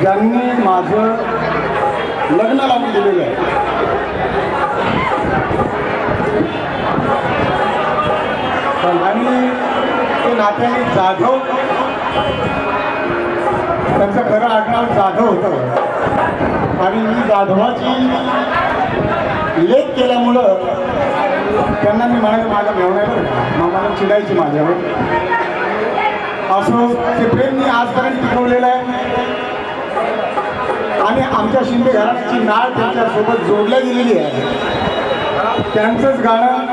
ज्यांनी माझं लग्न लावून दिलेलं आहे, आणि ते नात्याने जाधव, त्यांचं खरं आडनाव जाधव होतं आणि मी जाधवाची लेख केल्यामुळं त्यांना मी म्हणायचं माझं मेवण्यावर मला चिडायची माझ्यावर. असं ते प्रेम मी आजपर्यंत टिकवलेलं आहे आणि आमच्या शिंदे घराण्याची नाळ त्यांच्यासोबत जोडल्या गेलेली आहे. त्यांचंच गाणं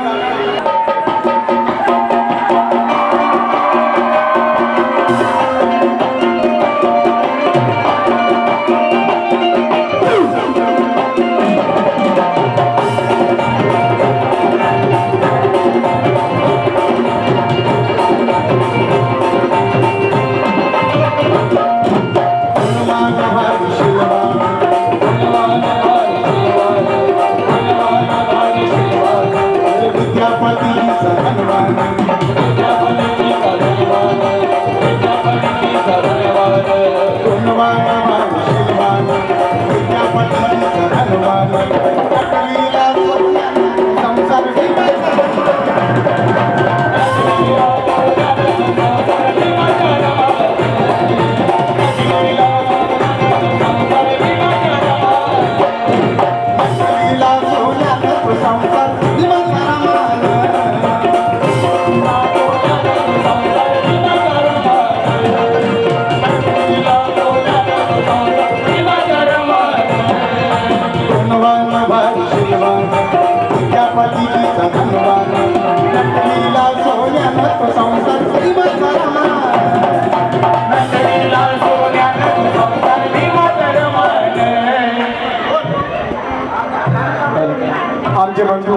आमचे बंधू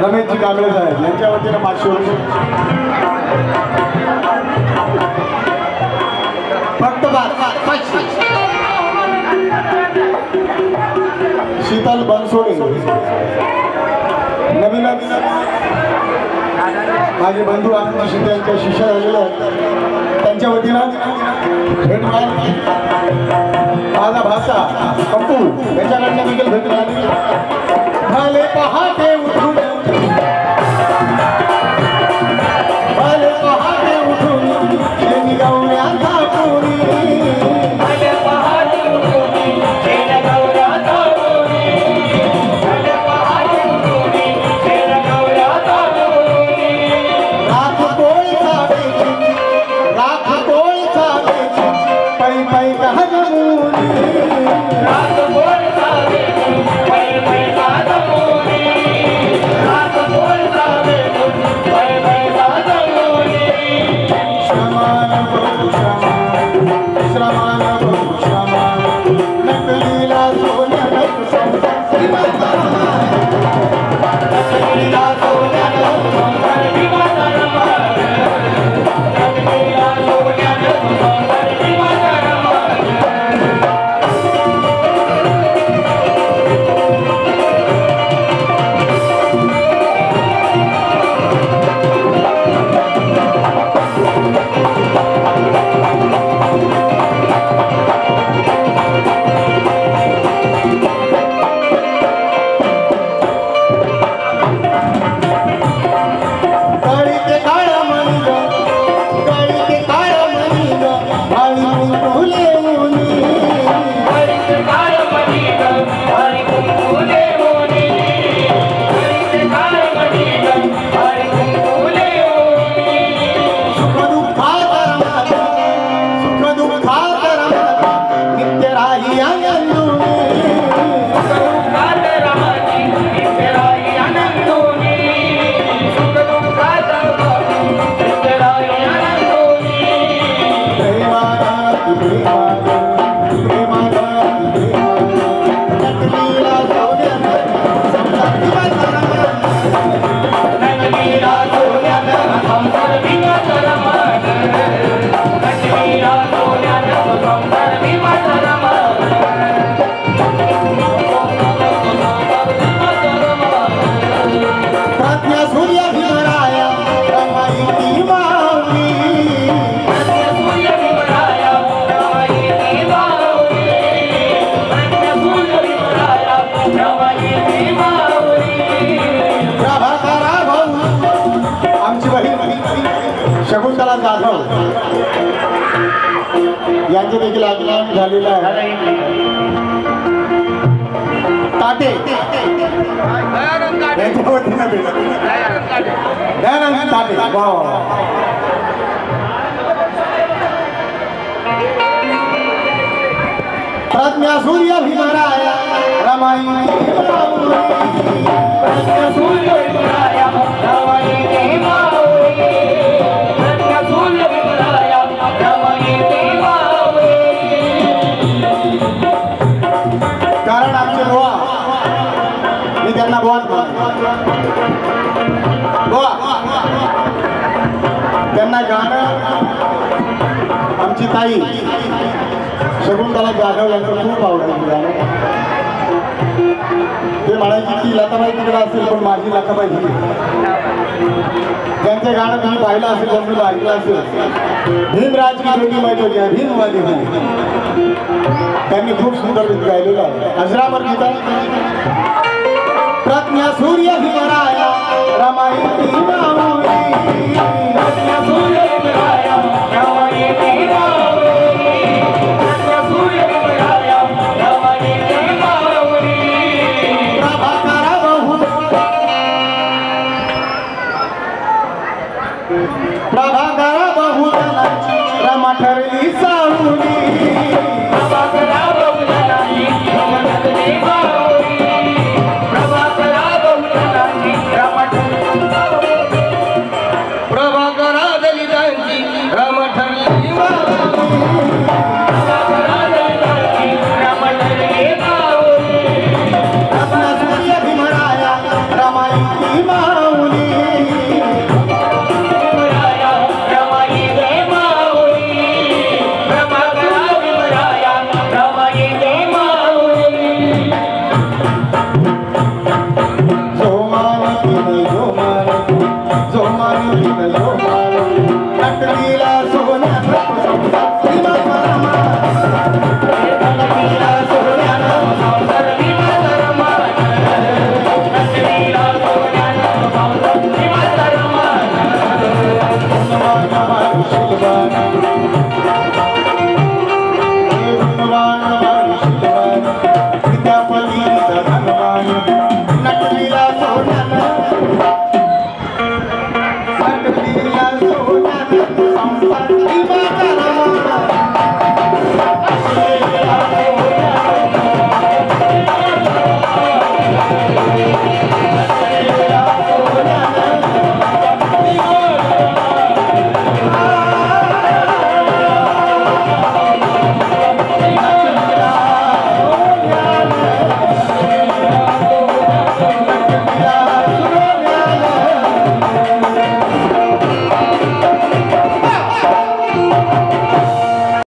रमेशजी कांबळे साहेब यांच्या वतीनं 500 रुपये. फक्त 500. शीतल बनसोडे नवीन माझे बंधू आनंद शिंदे यांच्या शिष्य झालेले आहेत, त्यांच्या वतीनं भेट माझा भाषा कप्पू याच्याकडनं देखील भेट मिळाली. भले पहाटे उठून भले पहाटे उठून शेणी गवऱ्याचा कोणी, भले पहाटे उठून शेणी गवऱ्याचा कोणी, भले पहाटे उठून शेणी गवऱ्याचा कोणी. राख कोळीचा बेची, राख कोळीचा बेची, पै पै कहजमुनी, राख कोळीचा बेची, पै पै यांचे देखील आगमन झालेलं आहे. ताटे यांच्या वतीनं दयानंद ताटे. प्रज्ञा सूर्य भीमराया रमाई प्रज्ञा सूर्य भीमराया रमाई प्रज्ञा सूर्य भीमराया रमाई. कारण आमचे बुवा, मी त्यांना बुवा त्यांना गाणं आमची ताई शकुंतला जाधव यांचं खूप आवडायचं गाणं. ते म्हणायची की लताबाई तिकडे असेल पण माझी लताबाई त्यांचं गाणं तुम्ही पाहिलं असेल, तुम्ही ऐकलं असेल. भीमराजची बेटी माहिती होती भीमवादी त्यांनी खूप सुंदर गीत गायलेलं आहे. अजरामर गीता. प्रज्ञा सूर्य भीमराया रमाई प्रज्ञा सूर्य भीमराया रमाई प्रभाकरा बहुजनाची रमा ठरली सावली प्रभाकरा बहुजनाची रमा ठरली सावली प्रभाकरा बहुजनाची रमा ठरली प्रभाकरा दलितांची रमा ठरली सावली